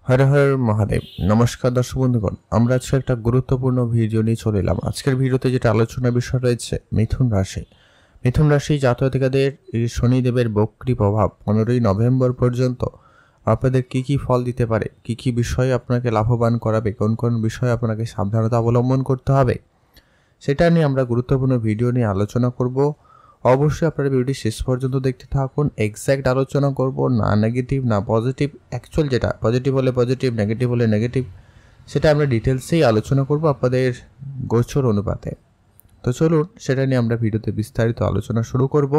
হর হর মহাদেব। নমস্কার দর্শক বন্ধুগণ, আমরা আজকে একটা গুরুত্বপূর্ণ ভিডিও নিয়ে চলে এলাম। আজকের ভিডিওতে যেটা আলোচনার বিষয় রয়েছে মিথুন রাশি। মিথুন রাশি জাতকদের এই শনিদেবের বক্রী প্রভাব 15ই নভেম্বর পর্যন্ত আপনাদের কি কি ফল দিতে পারে, কি কি বিষয় আপনাকে লাভবান করাবে, কোন কোন বিষয়ে আপনাকে সাবধানতা অবলম্বন করতে হবে, সেটা নিয়ে আমরা গুরুত্বপূর্ণ ভিডিও নিয়ে আলোচনা করব। অবশ্যই আপনারা ভিডিওটি শেষ পর্যন্ত দেখতে থাকুন। এক্স্যাক্ট আলোচনা করব, না নেগেটিভ না পজিটিভ, অ্যাকচুয়াল যেটা পজিটিভ হলে পজিটিভ, নেগেটিভ হলে নেগেটিভ, সেটা আমরা ডিটেলসেই আলোচনা করব আপনাদের গোচর অনুপাতে। তো চলুন সেটা নিয়ে আমরা ভিডিওতে বিস্তারিত আলোচনা শুরু করব।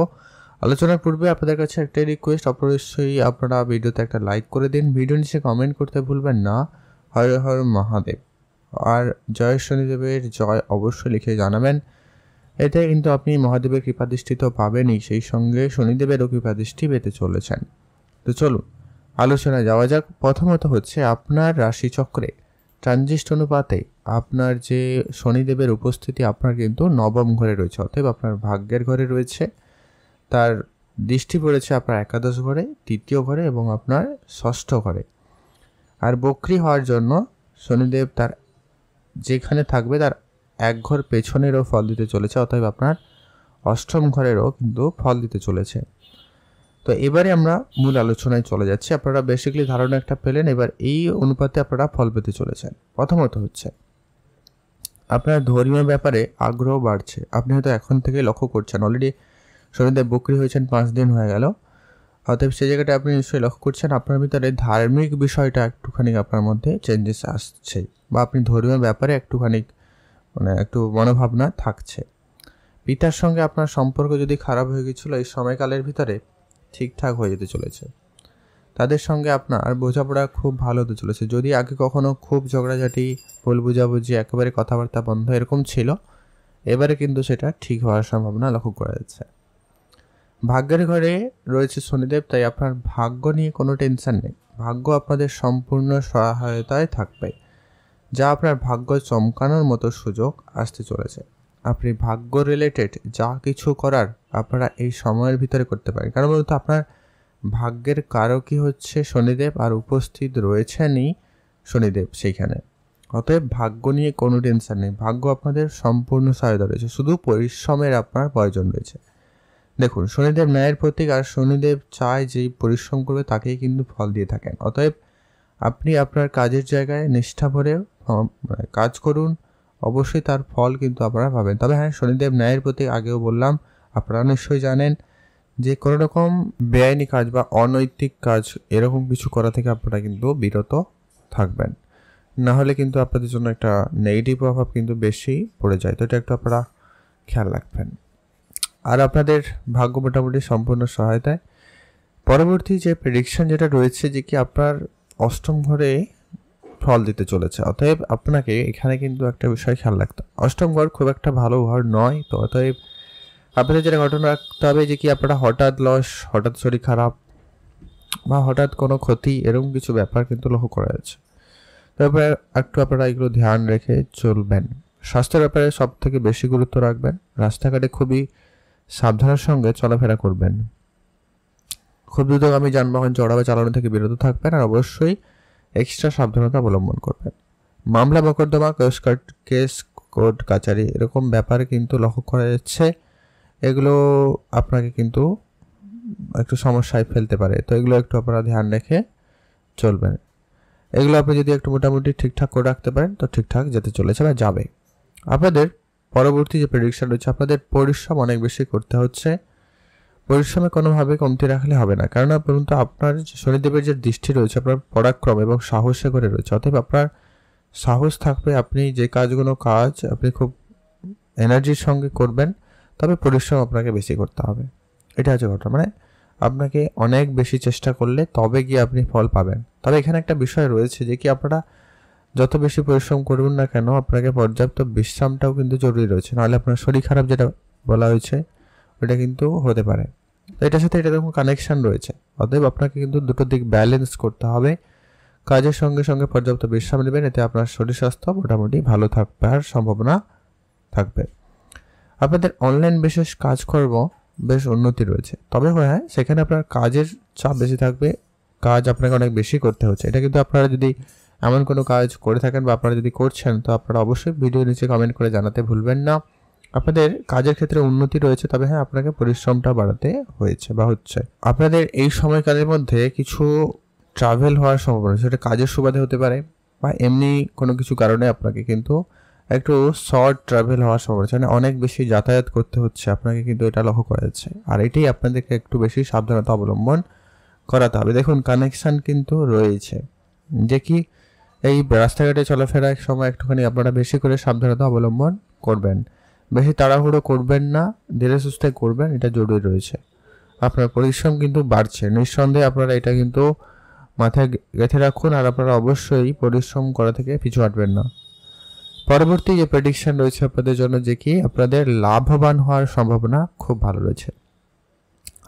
আলোচনার পূর্বে আপনাদের কাছে একটাই রিকোয়েস্ট, অবশ্যই আপনারা ভিডিওতে একটা লাইক করে দিন, ভিডিও নিচে কমেন্ট করতে ভুলবেন না। হর হর মহাদেব আর জয় শনিদেবের জয় অবশ্যই লিখে জানাবেন। এতে কিন্তু আপনি মহাদেবের কৃপাদৃষ্টি তো পাবেনই, সেই সঙ্গে শনিদেবেরও কৃপাদৃষ্টি পেতে চলেছেন। তো চলুন আলোচনায় যাওয়া যাক। প্রথমত হচ্ছে আপনার রাশিচক্রে ট্রানজিস্ট অনুপাতে আপনার যে শনিদেবের উপস্থিতি আপনার কিন্তু নবম ঘরে রয়েছে, অতএব আপনার ভাগ্যের ঘরে রয়েছে। তার দৃষ্টি পড়েছে আপনার একাদশ ঘরে, তৃতীয় ঘরে এবং আপনার ষষ্ঠ ঘরে। আর বক্রী হওয়ার জন্য শনিদেব তার যেখানে থাকবে তার এক ঘর পেছনেরও ফল দিতে চলেছে, অতএব আপনার অষ্টম ঘরেরও কিন্তু ফল দিতে চলেছে। তো এবারে আমরা মূল আলোচনায় চলে যাচ্ছি। আপনারা বেসিক্যালি ধারণা একটা পেলেন, এবার এই অনুপাতে আপনারা ফল পেতে চলেছেন। প্রথমত হচ্ছে আপনার ধর্মীয় ব্যাপারে আগ্রহ বাড়ছে। আপনি হয়তো এখন থেকে লক্ষ্য করছেন, অলরেডি শনিদেব বক্রী হয়েছেন 5 দিন হয়ে গেল, অতএব সেই জায়গাটা আপনি নিশ্চয়ই লক্ষ্য করছেন আপনার ভিতরে ধার্মিক বিষয়টা একটুখানি আপনার মধ্যে চেঞ্জেস আসছে, বা আপনি ধর্মীয় ব্যাপারে একটুখানি একটু মনোভাবনা থাকছে। পিতার সঙ্গে আপনার সম্পর্ক যদি খারাপ হয়ে গেছিলো, এই সময়কালের ভিতরে ঠিকঠাক হয়ে যেতে চলেছে। তাদের সঙ্গে আপনার বোঝাপড়া খুব ভালো হতে চলেছে। যদি আগে কখনো খুব ঝগড়াঝাটি, ভুল বুঝাবুঝি, একেবারে কথাবার্তা বন্ধ এরকম ছিল, এবারে কিন্তু সেটা ঠিক হওয়ার সম্ভাবনা লক্ষ্য করা যাচ্ছে। ভাগ্যের ঘরে রয়েছে শনিদেব, তাই আপনার ভাগ্য নিয়ে কোনো টেনশন নেই। ভাগ্য আপনাদের সম্পূর্ণ সহায়তায় থাকবে, যা আপনার ভাগ্য চমকানোর মতো সুযোগ আসতে চলেছে। আপনি ভাগ্য রিলেটেড যা কিছু করার আপনারা এই সময়ের ভিতরে করতে পারেন, কারণ বলতো আপনার ভাগ্যের কারকই হচ্ছে শনিদেব, আর উপস্থিত রয়েছেনই শনিদেব সেইখানে। অতএব ভাগ্য নিয়ে কোনো টেনশন নেই, ভাগ্য আপনাদের সম্পূর্ণ সহায়তা রয়েছে, শুধু পরিশ্রমের আপনার প্রয়োজন রয়েছে। দেখুন, শনিদেব ন্যায়ের প্রতীক, আর শনিদেব চায় যেই পরিশ্রম করবে তাকেই কিন্তু ফল দিয়ে থাকেন। অতএব আপনি আপনার কাজের জায়গায় নিষ্ঠা ভরে কাজ করুন, অবশ্যই তার ফল কিন্তু আপনারা পাবেন। তবে হ্যাঁ, শনিদেব ন্যায়ের প্রতীক, আগেও বললাম, আপনারা নিশ্চয়ই জানেন যে কোনো রকম বেআইনি কাজ বা অনৈতিক কাজ এরকম কিছু করা থেকে আপনারা কিন্তু বিরত থাকবেন, না হলে কিন্তু আপনাদের জন্য একটা নেগেটিভ প্রভাব কিন্তু বেশি পড়ে যায়। তো এটা একটু আপনারা খেয়াল রাখবেন। আর আপনাদের ভাগ্য মোটামুটি সম্পূর্ণ সহায়তায়। পরবর্তী যে প্রেডিকশন যেটা রয়েছে, যে কি আপনার অষ্টম ঘরে ফল দিতে চলেছে, অতএব আপনাকে এখানে কিন্তু একটা বিষয় খেয়াল রাখতে হবে। অষ্টম ঘর খুব একটা ভালো ঘর নয়, তো অতএব আপনাদের যেটা ঘটনা রাখতে হবে যে কি আপনারা হঠাৎ লস, হঠাৎ শরীর খারাপ বা হঠাৎ কোনো ক্ষতি এরকম কিছু ব্যাপার কিন্তু লক্ষ্য করা যাচ্ছে। তবে একটু আপনারা এগুলো ধ্যান রেখে চলবেন। স্বাস্থ্যের ব্যাপারে সব থেকে বেশি গুরুত্ব রাখবেন। রাস্তাঘাটে খুবই সাবধানের সঙ্গে চলাফেরা করবেন। খুব দ্রুতগামী যানবাহন চড়াবে চালানো থেকে বিরত থাকবেন, আর অবশ্যই এক্সট্রা সাবধানতা অবলম্বন করবেন। মামলা মোকদ্দমা, কেস কোর্ট কাচারি এরকম ব্যাপারে কিন্তু লক্ষ্য করা যাচ্ছে, এগুলো আপনাকে কিন্তু একটু সমস্যায় ফেলতে পারে। তো এগুলো একটু আপনারা ধ্যান রেখে চলবেন। এগুলো আপনি যদি একটু মোটামুটি ঠিকঠাক করে রাখতে পারেন তো ঠিকঠাক যেতে চলেছে বা যাবে। আপনাদের পরবর্তী যে প্রেডিকশন রয়েছে, আপনাদের পরিশ্রম অনেক বেশি করতে হচ্ছে। পরিশ্রমে কোনোভাবে কমতি রাখলে হবে না, কারণ পর্যন্ত আপনার শনিদেবের যে দৃষ্টি রয়েছে আপনার পরাক্রম এবং সাহসে করে রয়েছে, অতএব আপনার সাহস থাকবে, আপনি যে কাজ আপনি খুব এনার্জির সঙ্গে করবেন। তবে পরিশ্রম আপনাকে বেশি করতে হবে, এটা হচ্ছে ঘটনা। মানে আপনাকে অনেক বেশি চেষ্টা করলে তবে গিয়ে আপনি ফল পাবেন। তবে এখানে একটা বিষয় রয়েছে যে কি আপনারা যত বেশি পরিশ্রম করুন না কেন, আপনাকে পর্যাপ্ত বিশ্রামটাও কিন্তু জরুরি রয়েছে, নাহলে আপনার শরীর খারাপ যেটা বলা হয়েছে ওটা কিন্তু হতে পারে। তো এটার সাথে এটা দেখুন কানেকশান রয়েছে, অতএব আপনাকে কিন্তু দুটো দিক ব্যালেন্স করতে হবে। কাজের সঙ্গে সঙ্গে পর্যাপ্ত বিশ্রাম নেবেন, এতে আপনার শরীর স্বাস্থ্য মোটামুটি ভালো থাকার সম্ভাবনা থাকবে। আপনাদের অনলাইন বিশেষ কাজকর্ম বেশ উন্নতি রয়েছে, তবে হ্যাঁ সেখানে আপনার কাজের চাপ বেশি থাকবে, কাজ আপনাকে অনেক বেশি করতে হচ্ছে। এটা কিন্তু আপনারা যদি এমন কোনো কাজ করে থাকেন বা আপনারা যদি করছেন, তো আপনারা অবশ্যই ভিডিও নিচে কমেন্ট করে জানাতে ভুলবেন না। আপনাদের কাজের ক্ষেত্রে উন্নতি রয়েছে, তবে হ্যাঁ আপনাকে পরিশ্রমটা বাড়াতে হয়েছে বা হচ্ছে। আপনাদের এই সময়কালের মধ্যে কিছু ট্রাভেল হওয়ার সম্ভাবনা, সেটা কাজের সুবাদে হতে পারে বা এমনি কোনো কিছু কারণে আপনাকে কিন্তু একটু শর্ট ট্রাভেল হওয়ার সম্ভাবনা, মানে অনেক বেশি যাতায়াত করতে হচ্ছে আপনাকে, কিন্তু এটা লক্ষ্য করা যাচ্ছে। আর এটাই আপনাদেরকে একটু বেশি সাবধানতা অবলম্বন করাতে হবে। দেখুন কানেকশান কিন্তু রয়েছে যে কি এই রাস্তাঘাটে চলাফেরার সময় একটুখানি আপনারা বেশি করে সাবধানতা অবলম্বন করবেন, বেশি তাড়াহুড়ো করবেন না, ধীরে সুস্থে করবেন, এটা জরুরি রয়েছে। আপনার পরিশ্রম কিন্তু বাড়ছে, নিঃসন্দেহে আপনারা এটা কিন্তু মাথায় গেঁথে রাখুন। আর আপনারা অবশ্যই পরিশ্রম করা থেকে পিছু হটবেন না। পরবর্তী যে প্রেডিকশন রয়েছে আপনাদের জন্য যে কি আপনাদের লাভবান হওয়ার সম্ভাবনা খুব ভালো রয়েছে।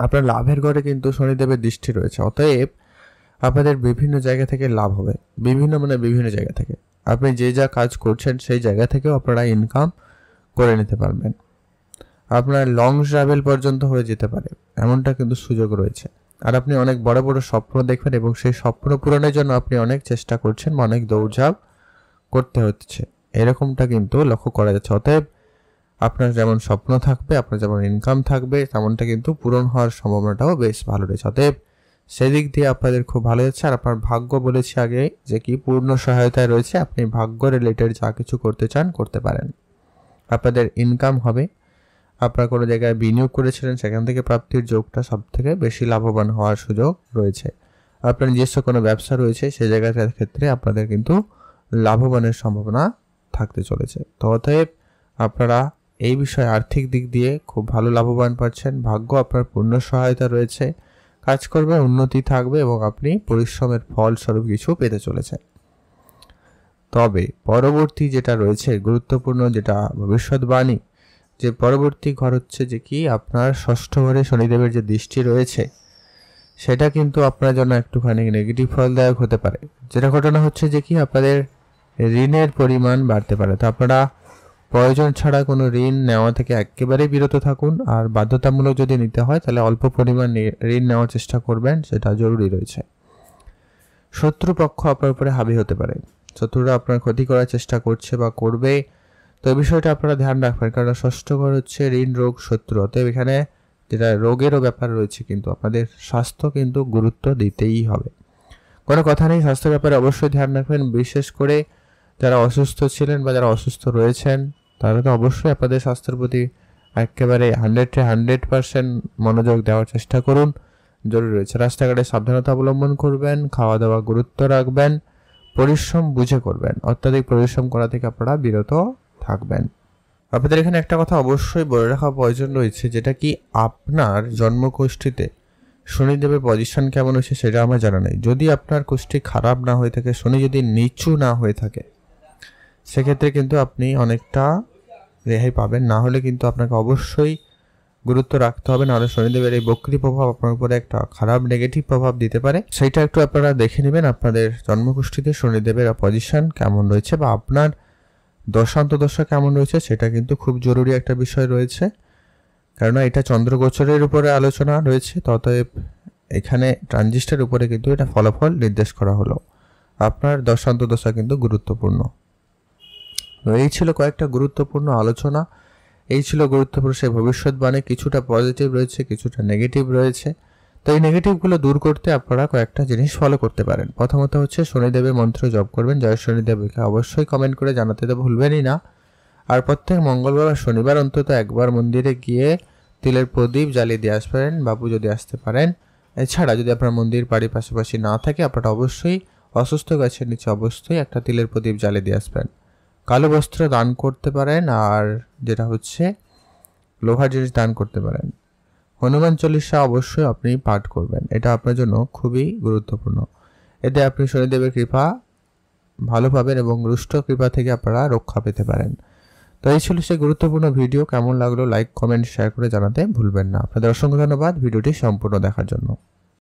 আপনার লাভের ঘরে কিন্তু শনিদেবের দৃষ্টি রয়েছে, অতএব আপনাদের বিভিন্ন জায়গা থেকে লাভ হবে, বিভিন্ন জায়গা থেকে। আপনি যে যা কাজ করছেন সেই জায়গা থেকেও আপনারা ইনকাম করে নিতে পারবেন। আপনার লং ট্রাভেল পর্যন্ত হয়ে যেতে পারে, এমনটা কিন্তু সুযোগ রয়েছে। আর আপনি অনেক বড় বড় স্বপ্ন দেখবেন এবং সেই স্বপ্ন পূরণের জন্য আপনি অনেক চেষ্টা করছেন বা অনেক দৌড়ঝাঁপ করতে হচ্ছে, এরকমটা কিন্তু লক্ষ্য করা যাচ্ছে। অতএব আপনার যেমন স্বপ্ন থাকবে, আপনার যেমন ইনকাম থাকবে, তেমনটা কিন্তু পূরণ হওয়ার সম্ভাবনাটাও বেশ ভালো রয়েছে। অতএব সেদিক দিয়ে আপনাদের খুব ভালো যাচ্ছে। আর আপনার ভাগ্য বলেছি আগে যে কি পূর্ণ সহায়তায় রয়েছে, আপনি ভাগ্য রিলেটেড যা কিছু করতে চান করতে পারেন। আপনাদের ইনকাম হবে, আপনার কোনো জায়গায় বিনিয়োগ করেছিলেন সেখান থেকে প্রাপ্তির যোগটা সব থেকে বেশি লাভবান হওয়ার সুযোগ রয়েছে। আপনার নিজস্ব কোনো ব্যবসা রয়েছে সেই জায়গাটার ক্ষেত্রে আপনাদের কিন্তু লাভবানের সম্ভাবনা থাকতে চলেছে। তো অতএব আপনারা এই বিষয়ে আর্থিক দিক দিয়ে খুব ভালো লাভবান পাচ্ছেন, ভাগ্য আপনার পূর্ণ সহায়তা রয়েছে, কাজ করবে, উন্নতি থাকবে এবং আপনি পরিশ্রমের ফলস্বরূপ কিছু পেতে চলেছেন। তবে পরবর্তী যেটা রয়েছে গুরুত্বপূর্ণ, যেটা ভবিষ্যৎবাণী, যে পরবর্তী ঘর হচ্ছে যে কি আপনার ষষ্ঠ ঘরে শনিদেবের যে দৃষ্টি রয়েছে, সেটা কিন্তু আপনার জন্য একটুখানি নেগেটিভ ফলদায়ক হতে পারে। যেটা ঘটনা হচ্ছে যে কি আপনাদের ঋণের পরিমাণ বাড়তে পারে। তো আপনারা প্রয়োজন ছাড়া কোনো ঋণ নেওয়া থেকে একেবারেই বিরত থাকুন। আর বাধ্যতামূলক যদি নিতে হয় তাহলে অল্প পরিমাণ ঋণ নেওয়ার চেষ্টা করবেন, সেটা জরুরি রয়েছে। শত্রুপক্ষ আপনার উপরে হাবি হতে পারে, শত্রুরা আপনার ক্ষতি করার চেষ্টা করছে বা করবে, তো এই বিষয়টা আপনারা ধ্যান রাখবেন। কারণ ষষ্ঠ ঘর হচ্ছে ঋণ, রোগ, শত্রু। অতএব এখানে যেটা রোগেরও ব্যাপার রয়েছে, কিন্তু আপনাদের স্বাস্থ্য কিন্তু গুরুত্ব দিতেই হবে। কোনো কথা নেই, স্বাস্থ্যের ব্যাপারে অবশ্যই ধ্যান রাখবেন। বিশেষ করে যারা অসুস্থ ছিলেন বা যারা অসুস্থ রয়েছেন, তারা তো অবশ্যই আপনাদের স্বাস্থ্যের প্রতি একেবারে 100% মনোযোগ দেওয়ার চেষ্টা করুন, জরুরি রয়েছে। রাস্তাঘাটে সাবধানতা অবলম্বন করবেন, খাওয়া দাওয়া গুরুত্ব রাখবেন, পরিশ্রম বুঝে করবেন, অত্যাধিক পরিশ্রম করা থেকে আপনারা বিরত থাকবেন। আপনাদের এখানে একটা কথা অবশ্যই বলে রাখা প্রয়োজন রয়েছে, যেটা কি আপনার জন্মকুষ্ঠিতে শনিদেবের পজিশন কেমন হয়েছে সেটা আমার জানা নেই। যদি আপনার কুষ্ঠি খারাপ না হয়ে থাকে, শনি যদি নিচু না হয়ে থাকে, সেক্ষেত্রে কিন্তু আপনি অনেকটা রেহাই পাবেন। না হলে কিন্তু আপনাকে অবশ্যই গুরুত্ব রাখতে হবে, নাহলে শনিদেবের এই বক্রী প্রভাব আপনার উপরে একটা খারাপ নেগেটিভ প্রভাব দিতে পারে। সেইটা একটু আপনারা দেখে নেবেন, আপনাদের জন্মকুষ্ঠিতে শনিদেবের পজিশন কেমন রয়েছে বা আপনার দশা কেমন রয়েছে, সেটা কিন্তু খুব জরুরি একটা বিষয় রয়েছে। কেননা এটা চন্দ্রগোচরের উপরে আলোচনা রয়েছে, অতএব এখানে ট্রানজিস্টের উপরে কিন্তু এটা ফলাফল নির্দেশ করা হলো। আপনার দশা কিন্তু গুরুত্বপূর্ণ। তো এই ছিল কয়েকটা গুরুত্বপূর্ণ আলোচনা, এই ছিল গুরুত্বপূর্ণ সেই ভবিষ্যৎবাণী। কিছুটা পজিটিভ রয়েছে, কিছুটা নেগেটিভ রয়েছে। তো এই নেগেটিভগুলো দূর করতে আপনারা কয়েকটা জিনিস ফলো করতে পারেন। প্রথমত হচ্ছে শনিদেবের মন্ত্র জপ করবেন, জয় শনিদেবকে অবশ্যই কমেন্ট করে জানাতে তো ভুলবেনই না। আর প্রত্যেক মঙ্গলবার বা শনিবার অন্তত একবার মন্দিরে গিয়ে তিলের প্রদীপ জ্বালিয়ে দিয়ে আসবেন, বাবু যদি আসতে পারেন। এছাড়া যদি আপনার মন্দির বাড়ির পাশাপাশি না থাকে, আপনারা অবশ্যই অসুস্থ গাছের নিচে অবশ্যই একটা তিলের প্রদীপ জ্বালিয়ে দিয়ে আসবেন। কালো বস্ত্র দান করতে পারেন, আর যেটা হচ্ছে লোহার জিনিস দান করতে পারেন। হনুমান চল্লিশা অবশ্যই আপনি পাঠ করবেন, এটা আপনার জন্য খুবই গুরুত্বপূর্ণ। এতে আপনি শনিদেবের কৃপা ভালো পাবেন এবং রুষ্ট কৃপা থেকে আপনারা রক্ষা পেতে পারেন। তো এই ছিল সেই গুরুত্বপূর্ণ ভিডিও। কেমন লাগলো লাইক, কমেন্ট, শেয়ার করে জানাতে ভুলবেন না। আপনাদের অসংখ্য ধন্যবাদ ভিডিওটি সম্পূর্ণ দেখার জন্য।